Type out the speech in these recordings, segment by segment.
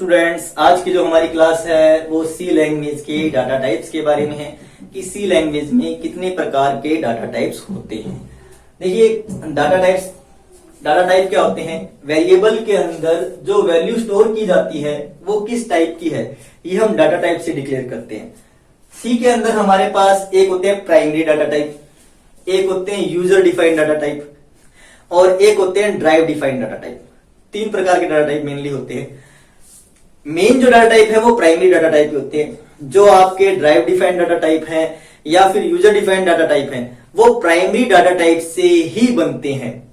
Students, आज की जो हमारी क्लास है वो सी लैंग्वेज के डाटा टाइप्स के बारे में है कि सी लैंग्वेज में कितने प्रकार के डाटा टाइप्स होते हैं। देखिए, डाटा टाइप क्या होते हैं? वेरिएबल के अंदर जो वैल्यू स्टोर की जाती है वो किस टाइप की है, ये हम डाटा टाइप से डिक्लेयर करते हैं। सी के अंदर हमारे पास एक होते हैं प्राइमरी डाटा टाइप, एक होते हैं यूजर डिफाइंड डाटा टाइप और एक होते हैं ड्राइव डिफाइंड डाटा टाइप। तीन प्रकार के डाटा टाइप मेनली होते हैं। मेन जो डाटा टाइप है वो प्राइमरी डाटा टाइप होते हैं। जो आपके ड्राइव डिफाइंड डाटा टाइप है या फिर यूजर डिफाइंड डाटा टाइप है वो प्राइमरी डाटा टाइप से ही बनते हैं।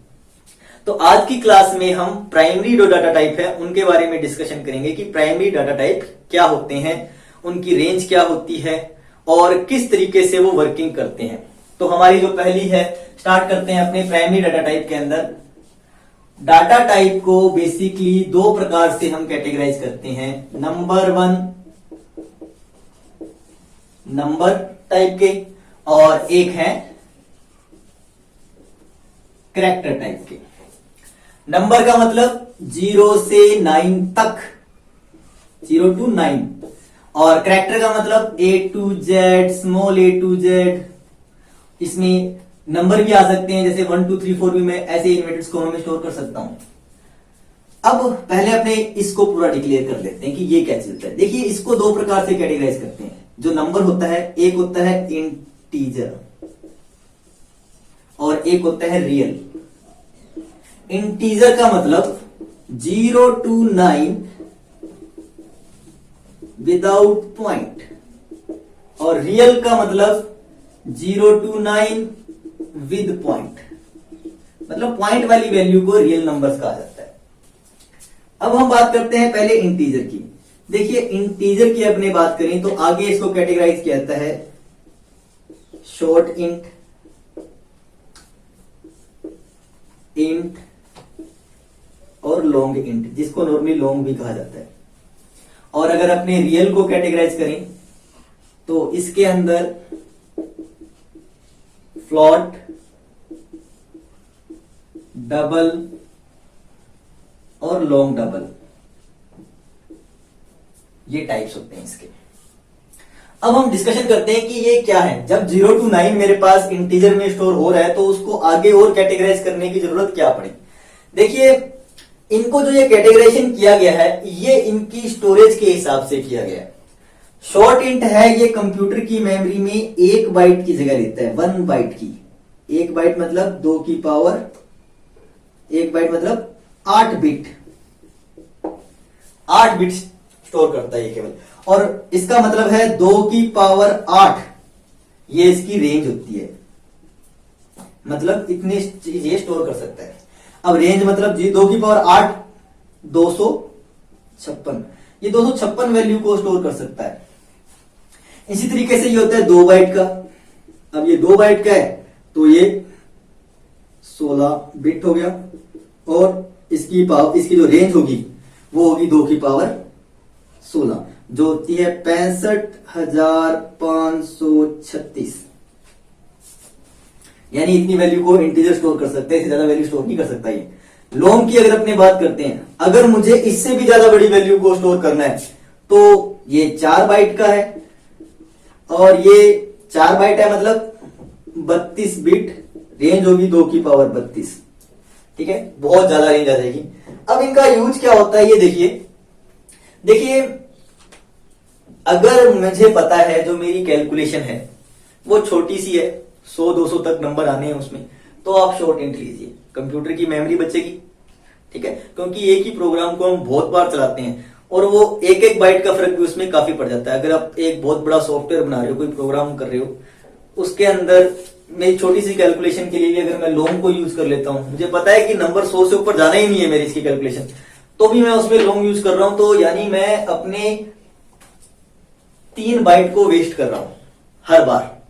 तो आज की क्लास में हम प्राइमरी जो डाटा टाइप है उनके बारे में डिस्कशन करेंगे कि प्राइमरी डाटा टाइप क्या होते हैं, उनकी रेंज क्या होती है और किस तरीके से वो वर्किंग करते हैं। तो हमारी जो पहली है, स्टार्ट करते हैं अपने प्राइमरी डाटा टाइप के अंदर। डाटा टाइप को बेसिकली दो प्रकार से हम कैटेगराइज करते हैं। नंबर वन नंबर टाइप के और एक है कैरेक्टर टाइप के। नंबर का मतलब 0 से 9 तक, 0 to 9, और कैरेक्टर का मतलब A to Z, small a to Z। इसमें नंबर भी आ सकते हैं, जैसे 1 2 3 4 भी मैं ऐसे इन्वर्टेड को मैं स्टोर कर सकता हूं। अब पहले अपने इसको पूरा डिक्लेयर कर लेते हैं कि ये क्या चीज है। देखिए, इसको दो प्रकार से कैटेगराइज करते हैं। जो नंबर होता है, एक होता है इंटीजर और एक होता है रियल। इंटीजर का मतलब 0 to 9 विदाउट पॉइंट, और रियल का मतलब 0 to 9 विद पॉइंट, मतलब पॉइंट वाली वैल्यू को रियल नंबर्स कहा जाता है। अब हम बात करते हैं पहले इंटीजर की। देखिए, इंटीजर की अपने बात करें तो आगे इसको कैटेगराइज किया जाता है शॉर्ट इंट, इंट और लॉन्ग इंट, जिसको नॉर्मली लॉन्ग भी कहा जाता है। और अगर अपने रियल को कैटेगराइज करें तो इसके अंदर फ्लॉट, डबल और लॉन्ग डबल, ये टाइप्स होते हैं इसके। अब हम डिस्कशन करते हैं कि ये क्या है। जब 0 to 9 मेरे पास इंटीजर में स्टोर हो रहा है तो उसको आगे और कैटेगराइज करने की जरूरत क्या पड़ी। देखिए, इनको जो ये कैटेगराइजेशन किया गया है ये इनकी स्टोरेज के हिसाब से किया गया है। शॉर्ट इंट है, ये कंप्यूटर की मेमोरी में 1 बाइट की जगह लेता है, 1 बाइट की। 1 बाइट मतलब 2 की पावर, 1 बाइट मतलब 8 बिट, 8 बिट स्टोर करता है ये केवल। और इसका मतलब है 2 की पावर 8, ये इसकी रेंज होती है, मतलब इतनी चीजें स्टोर कर सकता है। अब रेंज मतलब 2 की पावर 8 256, ये 256 वैल्यू को स्टोर कर सकता है। इसी तरीके से ये होता है 2 बाइट का। अब ये 2 बाइट का है तो ये 16 बिट हो गया, और इसकी जो रेंज होगी वो होगी 2 की पावर 16, जो होती है 65,536। यानी इतनी वैल्यू को इंटीजर स्टोर कर सकते हैं, इससे ज्यादा वैल्यू स्टोर नहीं कर सकता ये। लॉन्ग की अगर अपनी बात करते हैं, अगर मुझे इससे भी ज्यादा बड़ी वैल्यू को स्टोर करना है तो ये 4 बाइट का है, और ये 4 बाइट है मतलब 32 बिट, रेंज होगी 2 की पावर 32। ठीक है, बहुत ज्यादा रेंज आ जाएगी। अब इनका यूज क्या होता है ये देखिए, अगर मुझे पता है जो मेरी कैलकुलेशन है वो छोटी सी है, 100-200 तक नंबर आने हैं उसमें, तो आप शॉर्ट इंट लीजिए, कंप्यूटर की मेमोरी बचेगी। ठीक है, क्योंकि एक ही प्रोग्राम को हम बहुत बार चलाते हैं और वो एक बाइट का फर्क भी उसमें काफी पड़ जाता है। अगर आप एक बहुत बड़ा सॉफ्टवेयर बना रहे हो, कोई प्रोग्राम कर रहे हो, उसके अंदर मेरी छोटी सी कैलकुलेशन के लिए भी अगर मैं लॉन्ग को यूज कर लेता हूं, मुझे पता है कि नंबर 100 से ऊपर जाना ही नहीं है मेरी इसकी कैलकुलेशन, तो भी मैं उसमें लॉन्ग यूज कर रहा हूं, तो यानी मैं अपने 3 बाइट को वेस्ट कर रहा हूं हर बार।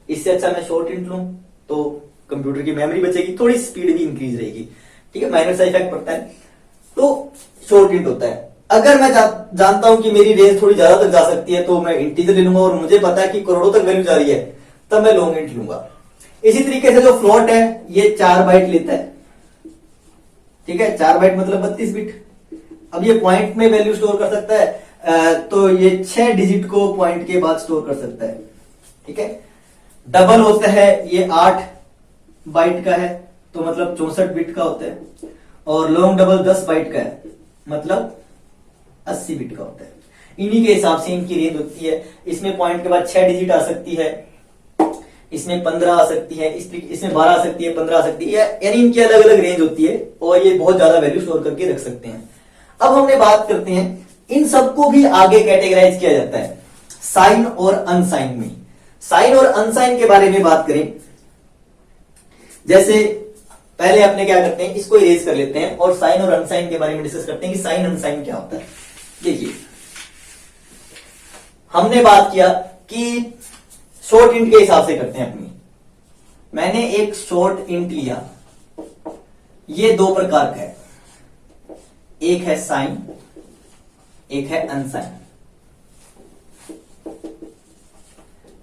इससे अच्छा मैं शॉर्ट इंट लूं तो कंप्यूटर की मेमोरी बचेगी, थोड़ी स्पीड भी इंक्रीज रहेगी। ठीक है, माइनर सा इफेक्ट पड़ता है, तो शॉर्ट इंट होता है। अगर मैं जानता हूं कि मेरी रेंज थोड़ी ज्यादा तक जा सकती है तो मैं इंटीजर ले लूंगा, और मुझे पता है कि करोड़ों तक वैल्यू जा रही है तब मैं लॉन्ग इंट लूंगा। इसी तरीके से जो फ्लोट है ये 4 बाइट लेता है। ठीक है, 4 बाइट मतलब 32 बिट। अब ये पॉइंट में वैल्यू स्टोर कर सकता है, तो ये 6 डिजिट को पॉइंट के बाद स्टोर कर सकता है। ठीक है, डबल होता है ये 8 बाइट का है, तो मतलब 64 बिट का होता है, और लॉन्ग डबल 10 बाइट का है, मतलब 80 बिट का होता है। इन्हीं के हिसाब से इनकी रेंज होती है। इसमें पॉइंट के बाद 6 डिजिट आ सकती है, इसमें 15 आ सकती है, इसमें 12 आ सकती है, 15 आ सकती है, यानी इनकी अलग अलग रेंज होती है और ये बहुत ज्यादा वैल्यू स्टोर करके रख सकते हैं। अब हमने बात करते हैं इन सबको भी आगे कैटेगराइज किया जाता है साइन और अनसाइन में। साइन और अनसाइन के बारे में बात करें, जैसे पहले अपने क्या करते हैं, इसको इरेज कर लेते हैं और साइन और अनसाइन के बारे में डिस्कस करते हैं कि साइन अनसाइन क्या होता है। देखिए, हमने बात किया कि शॉर्ट इंट के हिसाब से करते हैं अपनी। मैंने एक शॉर्ट इंट लिया, ये 2 प्रकार का है, एक है साइन, एक है अनसाइन।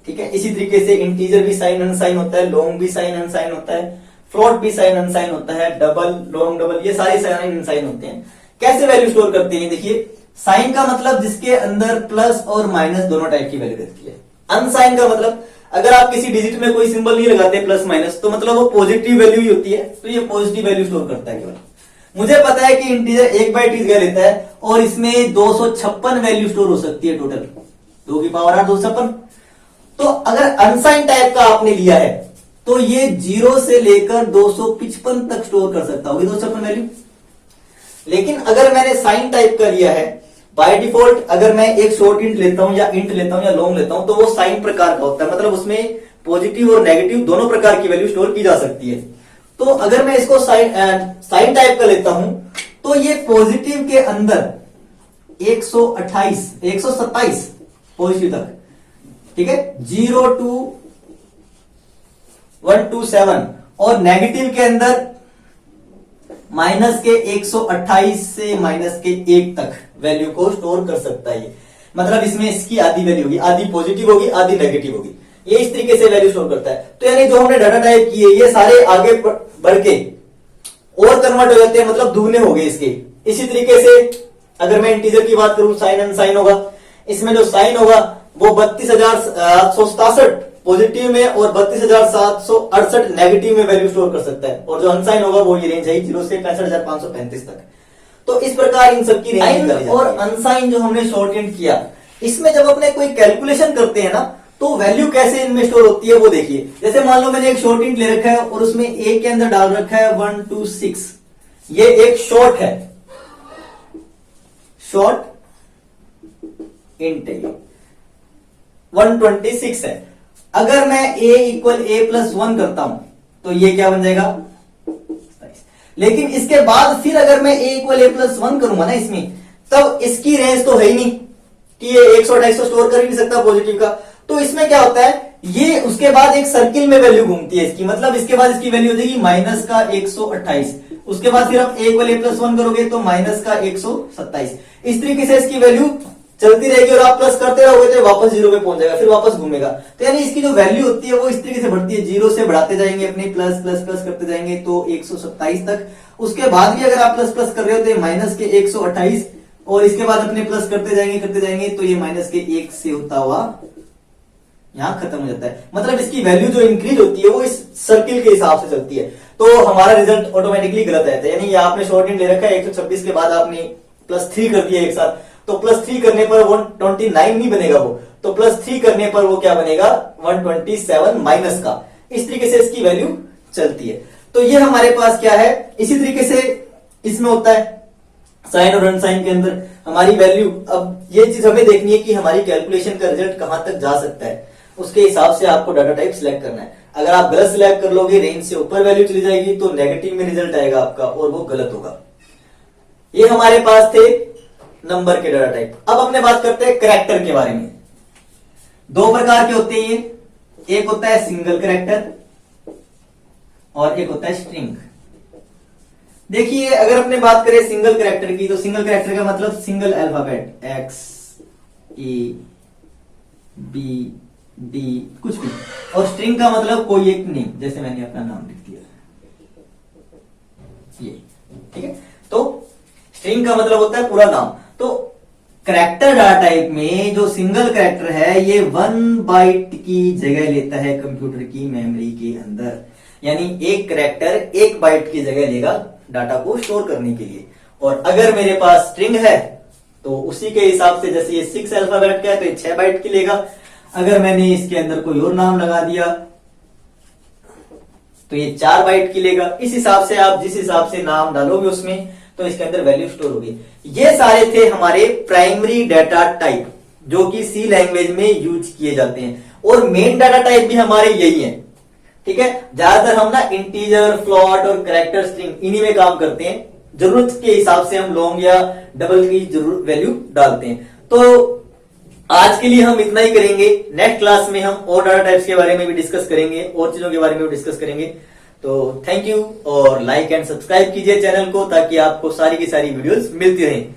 ठीक है, इसी तरीके से इंटीजर भी साइन अनसाइन होता है, लॉन्ग भी साइन अनसाइन होता है, फ्लोट भी साइन अनसाइन होता है, डबल लॉन्ग डबल ये सारे साइन अनसाइन होते हैं। कैसे वैल्यू स्टोर करते हैं, देखिए साइन का मतलब जिसके अंदर प्लस और माइनस दोनों टाइप की वैल्यू रहती है। अनसाइन का मतलब अगर आप किसी डिजिट में कोई सिंबल नहीं लगाते प्लस माइनस, तो मतलब वो पॉजिटिव वैल्यू ही होती है, तो ये पॉजिटिव वैल्यू स्टोर करता है केवल। मुझे पता है कि इंटीजर 1 बाइट इसका लेता है और इसमें 256 वैल्यू स्टोर हो सकती है टोटल, 2 की पावर 8 256। तो अगर अनसाइन टाइप का आपने लिया है तो ये 0 से लेकर 255 तक स्टोर कर सकता होगी 256 वैल्यू। लेकिन अगर मैंने साइन टाइप का लिया है, बाय डिफॉल्ट अगर मैं एक शॉर्ट इंट लेता हूं या इंट लेता हूं या लॉन्ग लेता हूं, तो वो साइन प्रकार का होता है, मतलब उसमें पॉजिटिव और नेगेटिव दोनों प्रकार की वैल्यू स्टोर की जा सकती है। तो अगर मैं इसको साइन टाइप का लेता हूं, तो ये पॉजिटिव के अंदर 127 पॉजिटिव तक, ठीक है, 0 to 127, और नेगेटिव के अंदर माइनस के 128 से माइनस के 1 तक वैल्यू को स्टोर कर सकता है। मतलब इसमें इसकी आधी वैल्यू होगी, आधी पॉजिटिव होगी, आधी नेगेटिव होगी, ये इस तरीके से वैल्यू स्टोर करता है। तो यानी जो हमने डाटा टाइप किए ये सारे आगे बढ़ के और कन्वर्ट हो जाते हैं, मतलब दुगने हो गए इसके। इसी तरीके से अगर मैं इंटीजर की बात करूं, साइन अनसाइन होगा, इसमें जो साइन होगा वो 32,867 पॉजिटिव में और 32,768 नेगेटिव में वैल्यू स्टोर कर सकता है, और जो अनसाइन होगा वो ये रेंज है 0 से 65,535 तक। तो इस प्रकार इन सबकी रेंज और अनसाइन जो हमने शॉर्ट एंड किया, इसमें जब अपने कोई कैलकुलेशन करते हैं ना, तो वैल्यू कैसे इनमें स्टोर होती है वो देखिए। जैसे मान लो मैंने एक शॉर्ट इंट ले रखा है और उसमें ए के अंदर डाल रखा है 126, ये एक शॉर्ट है, शॉर्ट इंट है, 126 है। अगर मैं a इक्वल a प्लस 1 करता हूं तो ये क्या बन जाएगा, लेकिन इसके बाद फिर अगर मैं a इक्वल a प्लस 1 करूंगा ना इसमें, तब इसकी रेंज तो है ही नहीं कि ये 128 स्टोर कर ही नहीं सकता पॉजिटिव का। तो इसमें क्या होता है, ये उसके बाद एक सर्किल में वैल्यू घूमती है इसकी, मतलब इसके बाद इसकी वैल्यू हो जाएगी माइनस का 128, उसके बाद फिर आप a इक्वल a प्लस 1 करोगे तो माइनस का 127। इस तरीके से इसकी वैल्यू चलती रहेगी और आप प्लस करते रहोगे तो वापस 0 पे पहुंच जाएगा, फिर वापस घूमेगा। तो यानी इसकी जो वैल्यू होती है वो इस तरीके से बढ़ती है, 0 से बढ़ाते जाएंगे अपने, प्लस प्लस प्लस करते जाएंगे तो 127 तक। उसके बाद भी अगर आप प्लस प्लस कर रहे हो तो माइनस के 128, और इसके बाद अपने प्लस करते जाएंगे तो ये माइनस के 1 से होता हुआ यहां खत्म हो जाता है। मतलब इसकी वैल्यू जो इंक्रीज होती है वो इस सर्किल के हिसाब से चलती है, तो हमारा रिजल्ट ऑटोमेटिकली गलत आता है। यानी आपने शॉर्ट इंट ले रखा है 126 के बाद आपने +3 कर दिया एक साथ, तो +3 करने पर 129 नहीं बनेगा वो, तो +3 करने पर वो क्या बनेगा 127 माइनस का। इस तरीके से इसकी वैल्यू चलती है। तो ये हमारे पास क्या है, इसी तरीके से इसमें होता है साइन और अनसाइन के अंदर हमारी वैल्यू। अब ये चीज हमें देखनी है कि हमारी कैलकुलेशन का रिजल्ट कहां तक जा सकता है, उसके हिसाब से आपको डाटा टाइप सिलेक्ट करना है। अगर आप गलत सिलेक्ट कर लोगे, रेंज से ऊपर वैल्यू चली जाएगी तो नेगेटिव में रिजल्ट आएगा आपका और वो गलत होगा। ये हमारे पास थे नंबर के डाटा टाइप। अब अपने बात करते हैं कैरेक्टर के बारे में। 2 प्रकार के होते हैं ये, एक होता है सिंगल कैरेक्टर और एक होता है स्ट्रिंग। देखिए अगर अपने बात करें सिंगल कैरेक्टर की, तो सिंगल कैरेक्टर का मतलब single alphabet X E B D कुछ भी, और स्ट्रिंग का मतलब कोई एक नेम, जैसे मैंने अपना नाम लिख दिया ये, ठीक है। तो स्ट्रिंग का मतलब होता है पूरा नाम। तो करैक्टर डाटा टाइप में जो सिंगल करैक्टर है ये 1 बाइट की जगह लेता है कंप्यूटर की मेमोरी के अंदर, यानी एक करैक्टर 1 बाइट की जगह लेगा डाटा को स्टोर करने के लिए। और अगर मेरे पास स्ट्रिंग है तो उसी के हिसाब से, जैसे ये 6 अल्फाबेट का है तो ये 6 बाइट की लेगा। अगर मैंने इसके अंदर कोई और नाम लगा दिया तो ये 4 बाइट की लेगा। इस हिसाब से आप जिस हिसाब से नाम डालोगे उसमें तो इसके अंदर वैल्यू स्टोर होगी। ये सारे थे हमारे प्राइमरी डाटा टाइप जो कि सी लैंग्वेज में यूज किए जाते हैं, और मेन डाटा टाइप भी हमारे यही है। ठीक है, ज्यादातर हम ना इंटीजर, फ्लोट और कैरेक्टर स्ट्रिंग इन्हीं में काम करते हैं। जरूरत के हिसाब से हम लॉन्ग या डबल की जरूर वैल्यू डालते हैं। तो आज के लिए हम इतना ही करेंगे। नेक्स्ट क्लास में हम और डाटा टाइप्स के बारे में भी डिस्कस करेंगे, और चीजों के बारे में भी डिस्कस करेंगे। तो थैंक यू, और लाइक एंड सब्सक्राइब कीजिए चैनल को ताकि आपको सारी की सारी वीडियोस मिलती रहें।